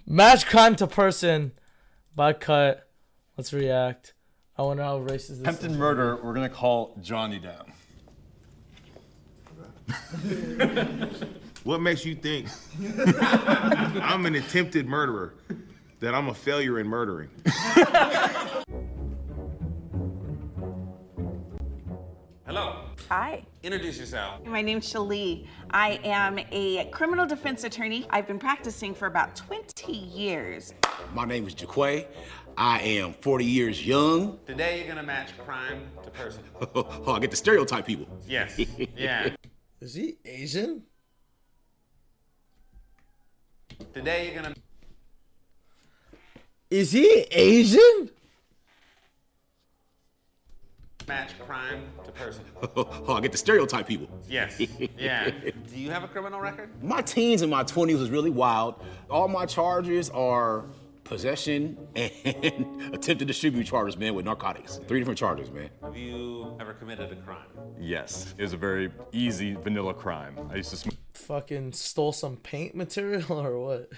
Match crime to person by cut. Let's react. I wonder how racist this is. Attempted murder, we're gonna call Johnny down. What makes you think I'm an attempted murderer, that I'm a failure in murdering? Hello. Hi. Introduce yourself. My name's Shalee. I am a criminal defense attorney. I've been practicing for about 20 years. My name is Jaquay. I am 40 years young. Today you're gonna match crime to person. Oh, I get to stereotype people. Yes. Yeah. Is he Asian? Today you're gonna Is he Asian? match crime to person. Oh, I get to stereotype people. Yes. Yeah. Do you have a criminal record? My teens and my 20s was really wild. All my charges are possession and attempted to distribute charges, man, with narcotics. 3 different charges, man. Have you ever committed a crime? Yes, it was a very easy vanilla crime. I used to smoke. Fucking stole some paint material or what?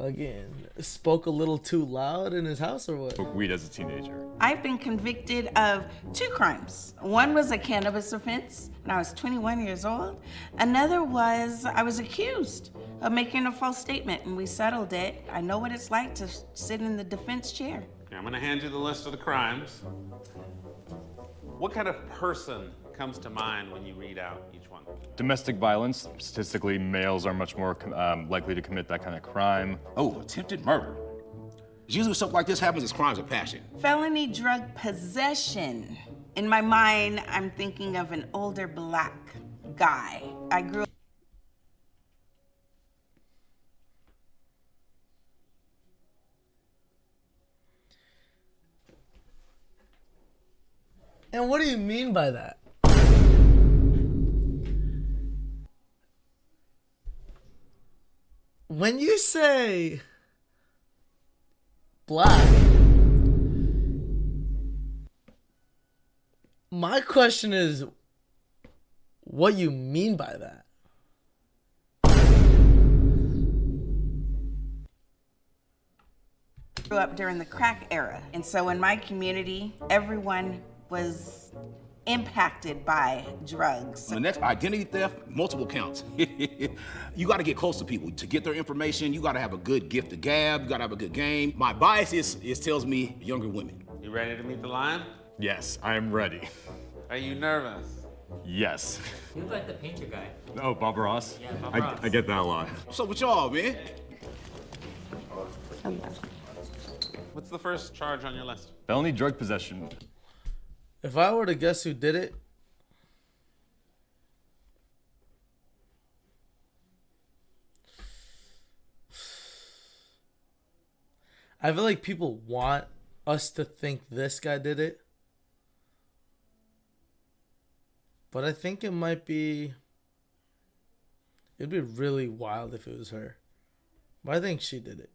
fucking spoke a little too loud in his house or what? Weed as a teenager. I've been convicted of 2 crimes. One was a cannabis offense when I was 21 years old. Another was I was accused of making a false statement and we settled it. I know what it's like to sit in the defense chair. Okay, I'm gonna hand you the list of the crimes. What kind of person comes to mind when you read out each one? Domestic violence, statistically, males are much more likely to commit that kind of crime. Oh, attempted murder. Usually when stuff like this happens, it's crimes of passion. Felony drug possession. In my mind, I'm thinking of an older black guy. I grew up. And what do you mean by that? When you say black, my question is what you mean by that. Grew up during the crack era. And so in my community, everyone was impacted by drugs. The next, identity theft, multiple counts. You gotta get close to people. To get their information, you gotta have a good gift of gab, you gotta have a good game. My bias is tells me younger women. You ready to meet the lion? Yes, I am ready. Are you nervous? Yes. You look like the painter guy. Oh, Bob Ross? Yeah, Bob Ross. I get that a lot. What's up with y'all, man? What's the first charge on your list? Felony drug possession. If I were to guess who did it, I feel like people want us to think this guy did it. But I think it might be... It'd be really wild if it was her. But I think she did it.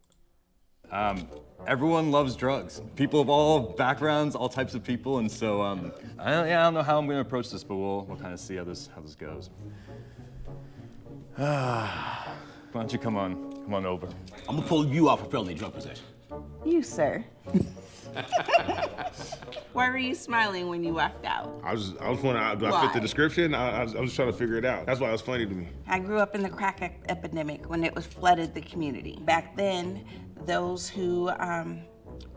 Everyone loves drugs. People of all backgrounds, all types of people, and so I don't know how I'm going to approach this, but we'll kind of see how this goes. Why don't you come on over? I'm gonna pull you out for felony drug possession. You, sir. Why were you smiling when you walked out? I was wondering, do I fit the description? I was just trying to figure it out. That's why it was funny to me. I grew up in the crack epidemic when it was flooded the community. Back then, those who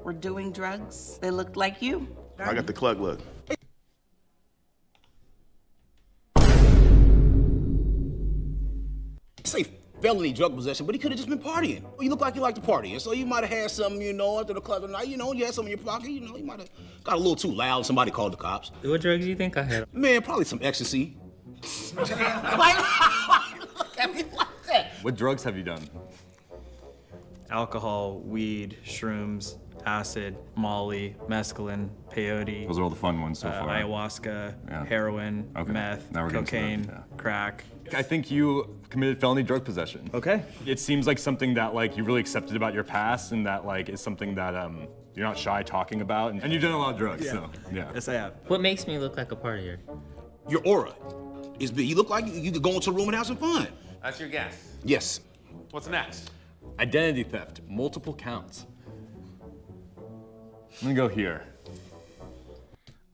were doing drugs, they looked like you. I got the clug look. Say felony drug possession, but he could have just been partying. You look like you like to party, and so you might have had something, after the club tonight, you had something in your pocket, you might have got a little too loud, somebody called the cops. What drugs do you think I had? Man, probably some ecstasy. Look at me like that. What drugs have you done? Alcohol, weed, shrooms, acid, molly, mescaline, peyote. Those are all the fun ones so far. Ayahuasca, Yeah. heroin, Okay. meth, Now we're getting to that, cocaine, yeah. crack. I think you committed felony drug possession. Okay. It seems like something that you really accepted about your past, and that is something that you're not shy talking about, and you've done a lot of drugs. So yeah. Yes, I have. What makes me look like a partier? Your aura is big. You look like you could go into a room and have some fun. That's your guess. Yes. What's next? Identity theft, multiple counts. I'm gonna go here.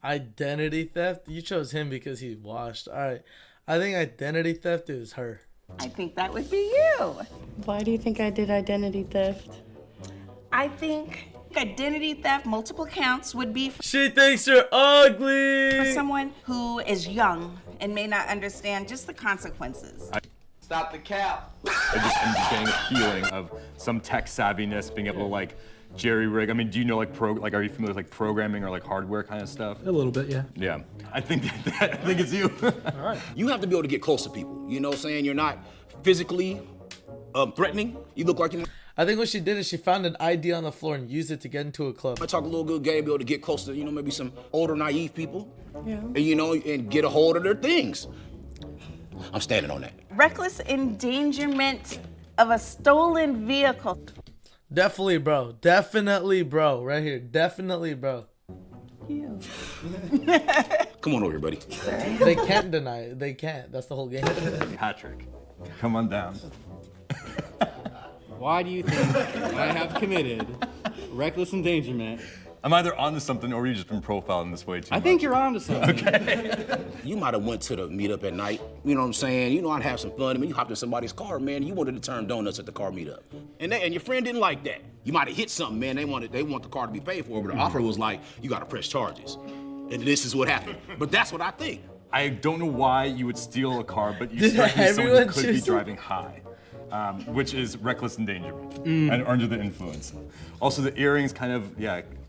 Identity theft? You chose him because he's washed. All right. I think identity theft is her. I think that would be you. Why do you think I did identity theft? I think identity theft, multiple counts, would be She thinks you're ugly. for someone who is young and may not understand just the consequences. Stop the cap. I just am getting a feeling of some tech savviness, being able to like jerry rig. I mean, do you know like are you familiar with like programming or like hardware kind of stuff? A little bit, yeah. Yeah. I think I think it's you. All right. You have to be able to get close to people. You know what I'm saying? You're not physically threatening. You look like you I think what she did is she found an ID on the floor and used it to get into a club. might talk a little good game, be able to get close to, maybe some older, naive people. Yeah. And, and get a hold of their things. I'm standing on that. Reckless endangerment of a stolen vehicle. Definitely, bro. Definitely, bro. Right here. Definitely, bro. You. Come on over here, buddy. They can't deny it. They can't. That's the whole game. Patrick, come on down. Why do you think I have committed reckless endangerment? I'm either onto something or you've just been profiling this way too much. I think you're onto something. You might have went to the meetup at night. You know what I'm saying? I'd have some fun. I mean, you hopped in somebody's car, man. You wanted to turn donuts at the car meetup. And your friend didn't like that. You might have hit something, man. They want the car to be paid for, but the offer was like, you got to press charges. And this is what happened. But that's what I think. I don't know why you would steal a car, but you Did strike me as someone who everyone could be choose it? driving high, which is reckless endangerment and under the influence. Also, the earrings kind of,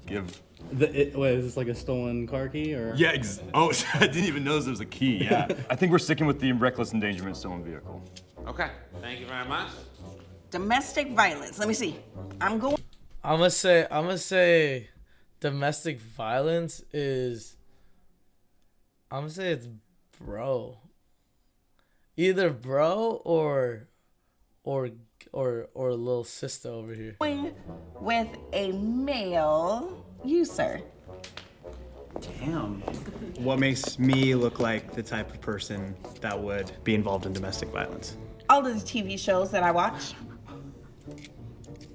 give. Wait, is this like a stolen car key or? Yeah, I didn't even know there was a key, yeah. I think we're sticking with the reckless endangerment stolen vehicle. Okay, thank you very much. Domestic violence. Let me see. I'm gonna say domestic violence is I'm gonna say it's bro. Either bro or little sister over here. going with a male. You, sir. Damn. What makes me look like the type of person that would be involved in domestic violence? All of the TV shows that I watch.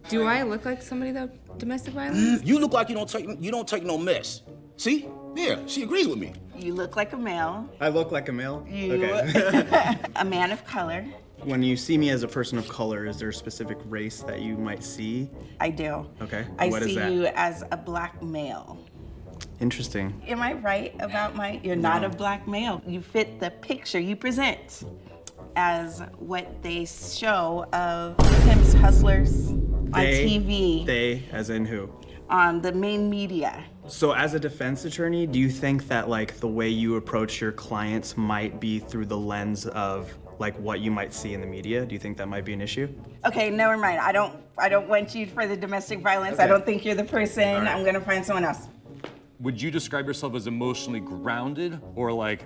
Do I look like somebody that domestic violence? You look like you don't take no mess. See? Yeah, she agrees with me. You look like a male. I look like a male? You, Okay. a man of color. When you see me as a person of color, is there a specific race that you might see? I do. Okay. I What is see that? you as a black male. Interesting. Am I right about you're not a black male. You fit the picture you present as what they show of pimps, hustlers on TV, They, as in who? on the main media. So as a defense attorney, do you think that like the way you approach your clients might be through the lens of like what you might see in the media? Do you think that might be an issue? Okay, never mind. I don't want you for the domestic violence. I Okay. don't think you're the person. I'm gonna find someone else. Would you describe yourself as emotionally grounded or like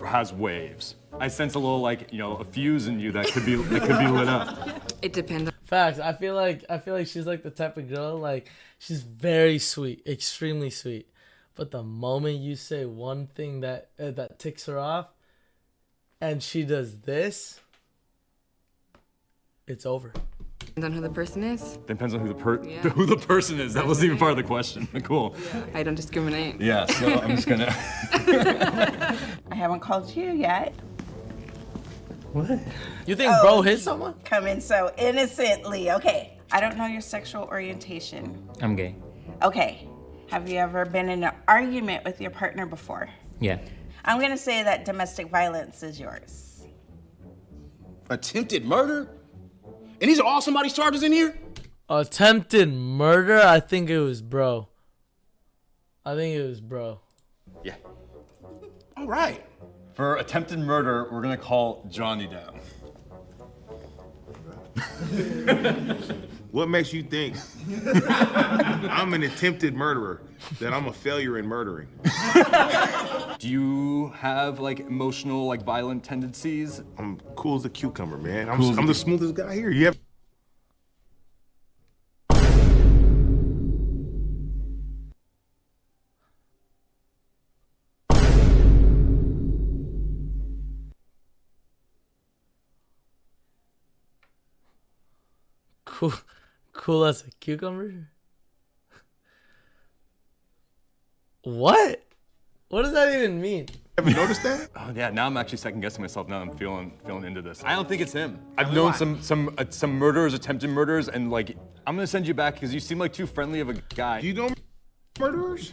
has waves? I sense a little like, a fuse in you that could be lit up. It depends. Facts. I feel like she's like the type of girl, like she's very sweet, extremely sweet. But the moment you say one thing that ticks her off and she does this, it's over. Depends on who the person is. Depends on who Yeah. who the person is. That wasn't even part of the question. Cool. I don't discriminate. Yeah, so I'm just gonna. I haven't called you yet. What? You think bro hit someone? Come in so innocently. Okay. I don't know your sexual orientation. I'm gay. Okay. Have you ever been in an argument with your partner before? Yeah. I'm gonna say that domestic violence is yours. Attempted murder? And these are all somebody's charges in here? Attempted murder? I think it was bro. Yeah. All right. For attempted murder, we're gonna call Johnny down. What makes you think I'm an attempted murderer, that I'm a failure in murdering? Do you have like emotional, like violent tendencies? I'm cool as a cucumber, man. Cool as a I'm the smoothest guy here. You have Cool as a cucumber? What? What does that even mean? Ever noticed that? Oh yeah, now I'm actually second guessing myself. Now I'm feeling into this. I don't think it's him. I've known some murderers, attempted murders, and like I'm gonna send you back because you seem like too friendly of a guy. Do you know murderers?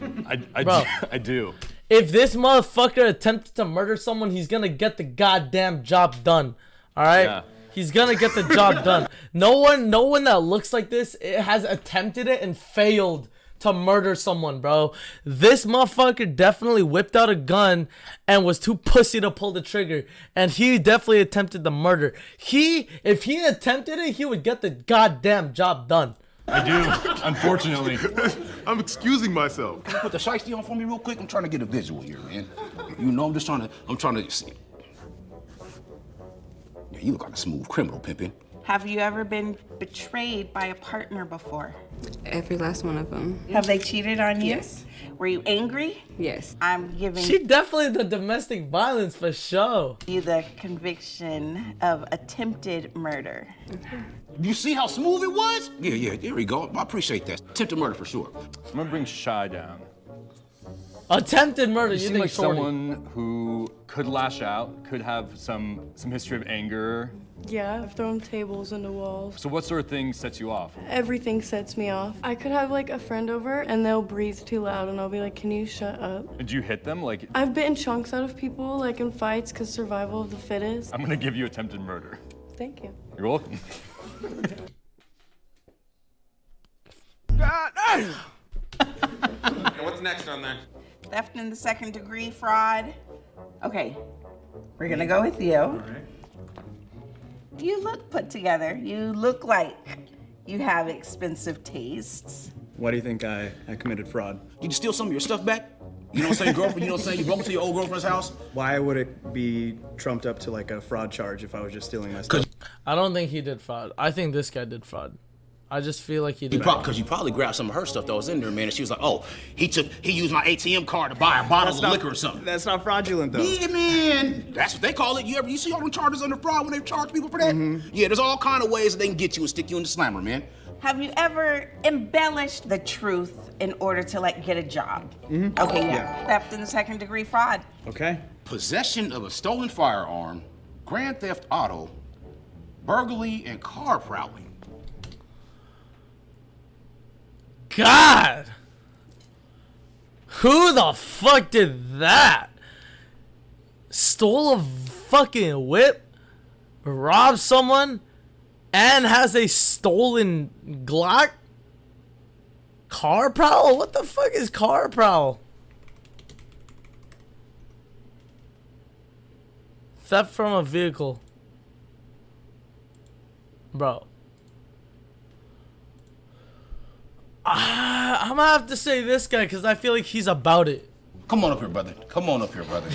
I do. If this motherfucker attempted to murder someone, he's gonna get the goddamn job done. All right? Yeah. He's gonna get the job done. No one that looks like this has attempted it and failed to murder someone, bro. This motherfucker definitely whipped out a gun and was too pussy to pull the trigger. And he definitely attempted the murder. If he attempted it, he would get the goddamn job done. I do, unfortunately. I'm excusing myself. Can you put the shiesty on for me real quick? I'm trying to get a visual here, man. You know, I'm trying to see. Yeah, you look like a smooth criminal, pimpin'. Have you ever been betrayed by a partner before? Every last one of them. Have they cheated on you? Yes. Were you angry? Yes. I'm giving She definitely the domestic violence for sure. you the conviction of attempted murder. You see how smooth it was? Yeah, there we go. I appreciate that. Attempted murder for sure. I'm gonna bring Shy down. Attempted murder. You You seem think like Shorty? someone who could lash out, could have some history of anger. Yeah, I've thrown tables into walls. So what sort of thing sets you off? Everything sets me off. I could have like a friend over and they'll breathe too loud and I'll be like, can you shut up? Did you hit them? Like, I've bitten chunks out of people like in fights because survival of the fittest. I'm gonna give you attempted murder. Thank you. You're welcome. Okay, what's next on there? Theft in the second degree, fraud. Okay, we're gonna go with you. All right. You look put together. You look like you have expensive tastes. Why do you think I committed fraud? Did you steal some of your stuff back? You know what I'm saying, girlfriend? You know what I'm saying? You broke into your old girlfriend's house? Why would it be trumped up to like a fraud charge if I was just stealing my stuff? I don't think he did fraud. I think this guy did fraud. I just feel like he did. Because you probably grabbed some of her stuff that was in there, man, and she was like, "Oh, he used my ATM card to buy a bottle of liquor or something." That's not fraudulent, though. Yeah, man. That's what they call it. You see all them charges under fraud when they charge people for that? Yeah, there's all kind of ways that they can get you and stick you in the slammer, man. Have you ever embellished the truth in order to like get a job? Okay, yeah. Theft in the second degree, fraud. Okay. Possession of a stolen firearm, grand theft auto, burglary, and car prowling. God! Who the fuck did that? Stole a fucking whip, robbed someone, and has a stolen Glock? Car prowl? What the fuck is car prowl? Theft from a vehicle. Bro. I'm gonna have to say this guy because I feel like he's about it. Come on up here, brother. Come on up here, brother.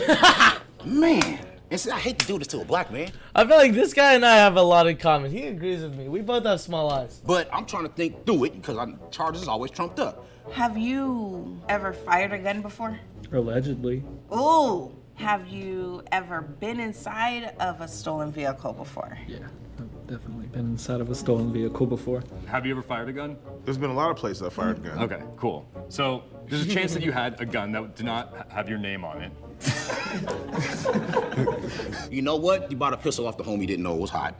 Man, and see, I hate to do this to a black man. I feel like this guy and I have a lot in common. He agrees with me. We both have small eyes. But I'm trying to think through it because charges is always trumped up. Have you ever fired a gun before? Allegedly. Ooh. Have you ever been inside of a stolen vehicle before? Yeah, I've definitely been inside of a stolen vehicle before. Have you ever fired a gun? There's been a lot of places I fired a gun. Okay, cool. So there's a chance that you had a gun that did not have your name on it. You know what? You bought a pistol off the homie didn't know it was hot.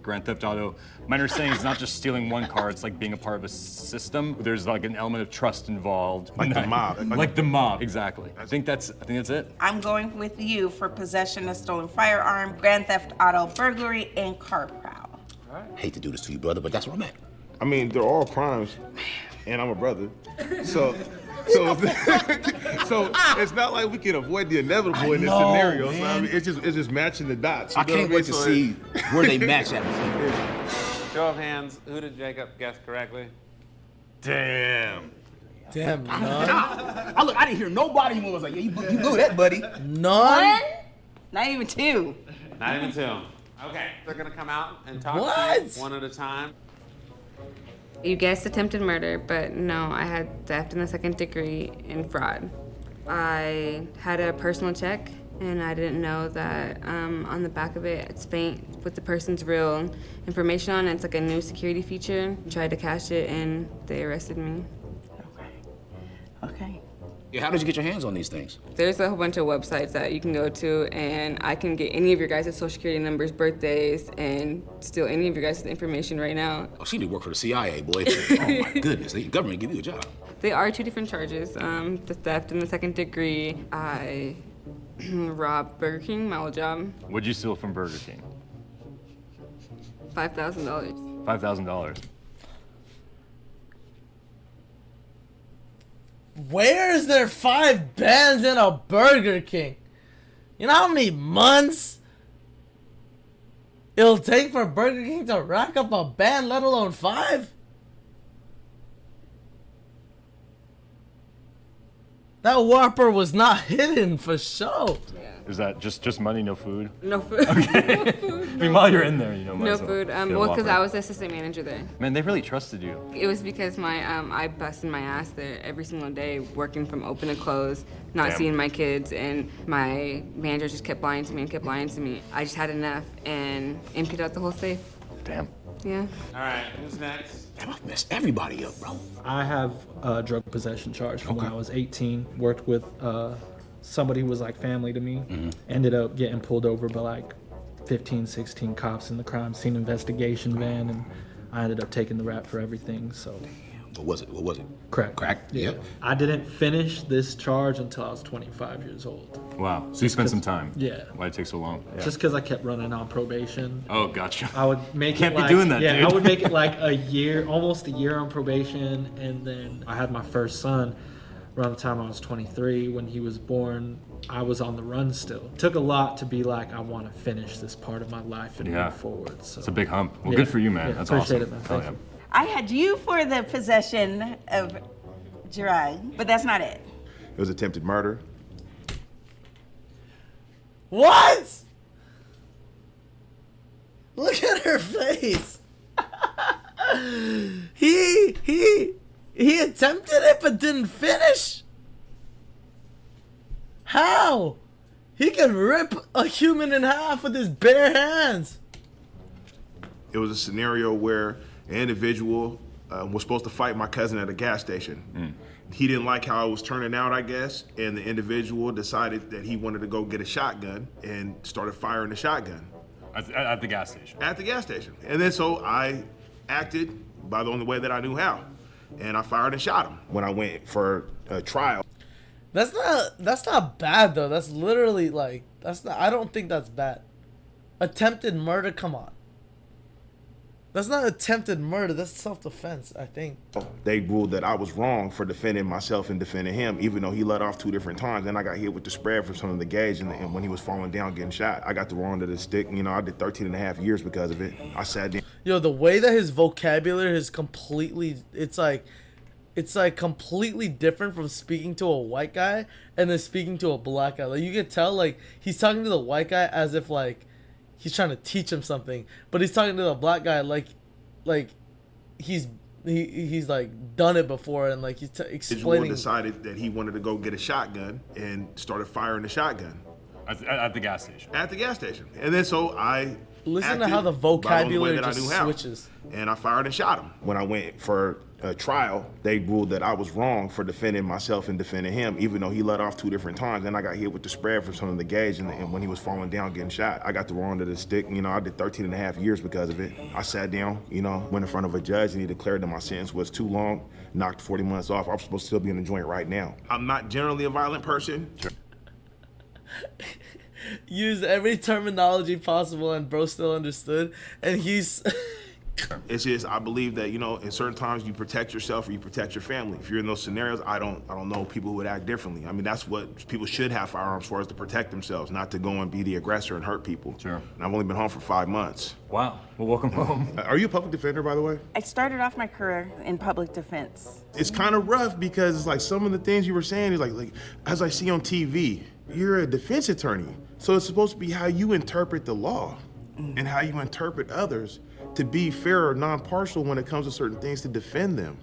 Grand Theft Auto. My understanding is not just stealing one car, it's like being a part of a system. There's like an element of trust involved. Like the mob. Like the mob, exactly. I think that's it. I'm going with you for possession of stolen firearm, grand theft auto, burglary, and car prowl. Hate to do this to you, brother, but that's where I'm at. I mean, they're all crimes, and I'm a brother. So it's not like we can avoid the inevitable in this scenario. So, I mean, it's just matching the dots. I can't wait to see where they match at. Show of hands, who did Jacob guess correctly? Damn, none. I didn't hear nobody who was like, yeah, you blew that, buddy. None? Not even two. Not even two. Okay, they're gonna come out and talk to you one at a time. You guessed attempted murder, but no, I had theft in the second degree and fraud. I had a personal check, and I didn't know that on the back of it, it's with the person's real information on. It's like a new security feature. Tried to cache it and they arrested me. Okay. Yeah, how did you get your hands on these things? There's a whole bunch of websites that you can go to, and I can get any of your guys' social security numbers, birthdays, and steal any of your guys' information right now. Oh, she need to work for the CIA, boy. Oh my goodness, the government give you a job. They are 2 different charges, the theft and the second degree. I robbed Burger King, my old job. What'd you steal from Burger King? $5,000. $5,000. Where is there 5 bands in a Burger King? You know how many months it'll take for Burger King to rack up a band, let alone 5? That Whopper was not hidden for sure. Is that just money, no food? No food. Okay. No food. I mean, while you're in there, you know. No food. Well, because I was the assistant manager there. Man, they really trusted you. It was because my I busted my ass there every single day, working from open to close, not Damn. seeing my kids, and my manager just kept lying to me and kept lying to me. I just had enough and emptied out the whole safe. Damn. Yeah. All right, who's next? Damn, I've messed everybody up, bro. I have a drug possession charge from when I was 18. Worked with somebody who was like family to me. Ended up getting pulled over by like 15, 16 cops in the crime scene investigation van, and I ended up taking the rap for everything. So. What was it? What was it? Crack. Crack. Yeah. Yep. I didn't finish this charge until I was 25 years old. Wow. So you spent some time. Yeah. Why'd it take so long? Yeah. Just because I kept running on probation. Oh, gotcha. I would make Can't it be like, doing that, yeah, dude. I would make it like a year, almost a year on probation, and then I had my first son around the time I was 23. When he was born, I was on the run still. It took a lot to be like, I want to finish this part of my life and move forward. So it's a big hump. Well, yeah. good for you, man. Yeah, That's appreciate awesome. it, man. Hell Thank you. I had you for the possession of drug, but that's not it. It was attempted murder. What? Look at her face. He attempted it but didn't finish. How? He could rip a human in half with his bare hands. It was a scenario where an individual was supposed to fight my cousin at a gas station. He didn't like how I was turning out, I guess, and the individual decided that he wanted to go get a shotgun and started firing the shotgun. At the gas station? At the gas station. And then so I acted by the only way that I knew how, and I fired and shot him. When I went for a trial. That's not bad though. That's literally like, I don't think that's bad. Attempted murder, come on. That's not attempted murder, that's self-defense, I think. They ruled that I was wrong for defending myself and defending him, even though he let off 2 different times. Then I got hit with the spread from some of the gauge, and when he was falling down getting shot, I got the wrong end of the stick. You know, I did 13 and a half years because of it. I sat down. Yo, the way that his vocabulary is completely, it's like completely different from speaking to a white guy and then speaking to a black guy. Like, you can tell, like, he's talking to the white guy as if, like, he's trying to teach him something, but he's talking to the black guy like he's like done it before, and like he's explaining. Decided that he wanted to go get a shotgun and started firing the shotgun at the gas station. At the gas station, and then so I listen to how the vocabulary just switches. And I fired and shot him. When I went for a trial, they ruled that I was wrong for defending myself and defending him, even though he let off 2 different times. Then I got hit with the spread from some of the gauge, and when he was falling down getting shot, I got the wrong end of the stick. You know, I did 13 and a half years because of it. I sat down, you know, went in front of a judge, and he declared that my sentence was too long, knocked 40 months off. I'm supposed to still be in the joint right now. I'm not generally a violent person. Sure. Use every terminology possible, and bro still understood, and he's It's just, I believe that, you know, in certain times you protect yourself or you protect your family. If you're in those scenarios, I don't know people who would act differently. I mean, that's what people should have firearms for, is to protect themselves, not to go and be the aggressor and hurt people. Sure. And I've only been home for 5 months. Wow. Well, welcome home. Are you a public defender, by the way? I started off my career in public defense. It's kind of rough because it's like some of the things you were saying is like as I see on TV, you're a defense attorney. So it's supposed to be how you interpret the law and how you interpret others to be fair or non-partial when it comes to certain things to defend them.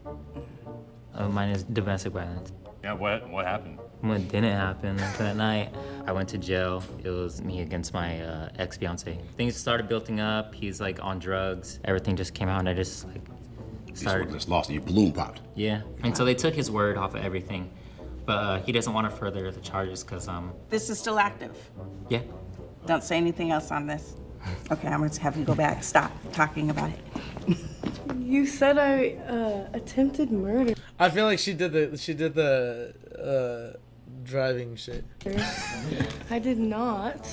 Mine is domestic violence. Yeah, what happened? What didn't happen that night, I went to jail. It was me against my ex-fiance. Things started building up. He's like on drugs. Everything just came out and I just like started. Just lost and your balloon popped. Yeah, and so they took his word off of everything. But he doesn't want to further the charges because, This is still active? Yeah. Don't say anything else on this. Okay, I'm gonna have you go back. Stop talking about it. You said I attempted murder. I feel like she did the driving shit. I did not.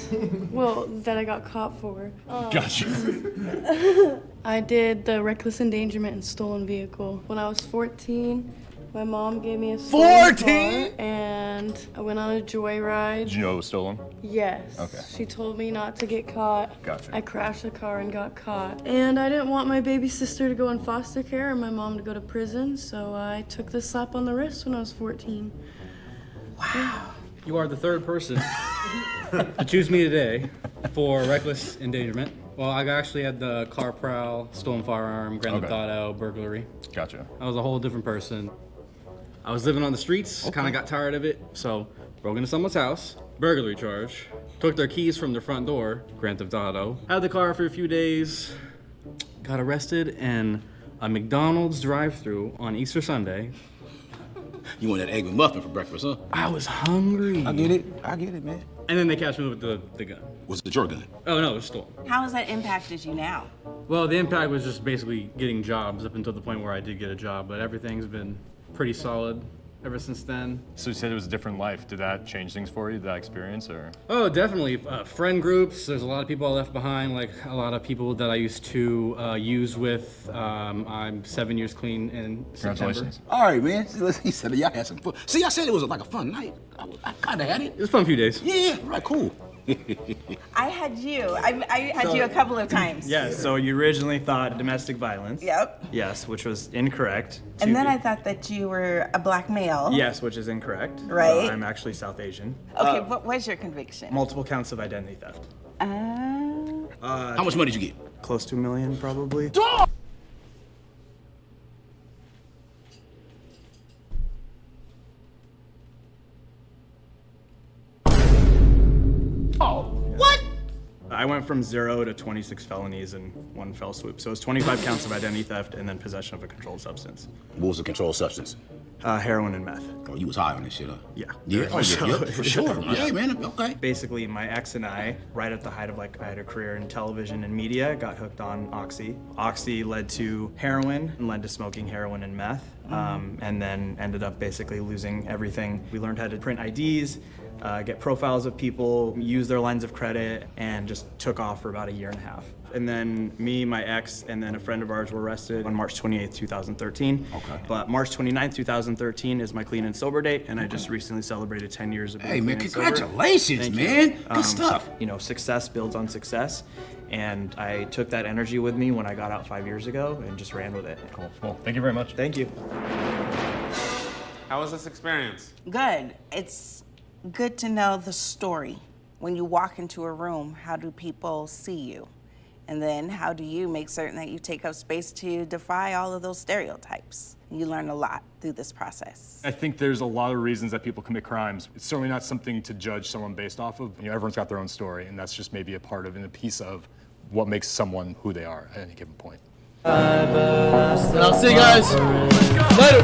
Well, that I got caught for. Gotcha. I did the reckless endangerment and stolen vehicle. When I was 14, my mom gave me a stolen 14? car, and I went on a joyride. Did you know it was stolen? Yes. Okay. She told me not to get caught. Gotcha. I crashed the car and got caught. And I didn't want my baby sister to go in foster care or my mom to go to prison, so I took the slap on the wrist when I was 14. Wow. You are the third person to choose me today for reckless endangerment. Well, I actually had the car prowl, stolen firearm, grand theft auto, burglary. Gotcha. I was a whole different person. I was living on the streets, kind of got tired of it, so broke into someone's house, burglary charge, took their keys from their front door, grand theft auto, had the car for a few days, got arrested in a McDonald's drive-thru on Easter Sunday. You want that egg McMuffin for breakfast, huh? I was hungry. I get it, man. And then they catch me with the gun. Was it your gun? Oh no, it was stolen. How has that impacted you now? Well, the impact was just basically getting jobs up until the point where I did get a job, but everything's been pretty solid ever since then. So you said it was a different life. Did that change things for you, that experience, or? Oh, definitely. Friend groups, there's a lot of people I left behind, like a lot of people that I used to use with. I'm 7 years clean in September. Congratulations. All right, man. He said y'all had some fun. See, I said it was like a fun night. I kind of had it. It was a fun few days. Yeah, right, cool. I had you. I had you a couple of times. Yes, so you originally thought domestic violence. Yep. Yes, which was incorrect. And then I thought that you were a black male. Yes, which is incorrect. Right. I'm actually South Asian. Okay, what was your conviction? Multiple counts of identity theft. How much money did you get? Close to $1 million, probably. What? I went from 0 to 26 felonies in one fell swoop. So it's 25 counts of identity theft and then possession of a controlled substance. What was the controlled substance? Heroin and meth. Oh, you was high on this shit, huh? Yeah. Yeah, for sure. for sure. Yeah, man, okay. Basically, my ex and I, right at the height of I had a career in television and media, got hooked on Oxy. Oxy led to heroin and led to smoking heroin and meth, and then ended up basically losing everything. We learned how to print IDs, get profiles of people, use their lines of credit, and just took off for about a year and a half. And then me, my ex, and then a friend of ours were arrested on March 28th, 2013. Okay. But March 29th, 2013 is my clean and sober date, and I just recently celebrated 10 years of being Hey, man, clean and sober. congratulations, Thank man. you. Good stuff. You know, success builds on success, and I took that energy with me when I got out 5 years ago and just ran with it. Cool. Well, thank you very much. Thank you. How was this experience? Good. It's good to know the story. When you walk into a room, how do people see you? And then how do you make certain that you take up space to defy all of those stereotypes? You learn a lot through this process. I think there's a lot of reasons that people commit crimes. It's certainly not something to judge someone based off of. You know, everyone's got their own story, and that's just maybe a part of and a piece of what makes someone who they are at any given point. And I'll see you guys later.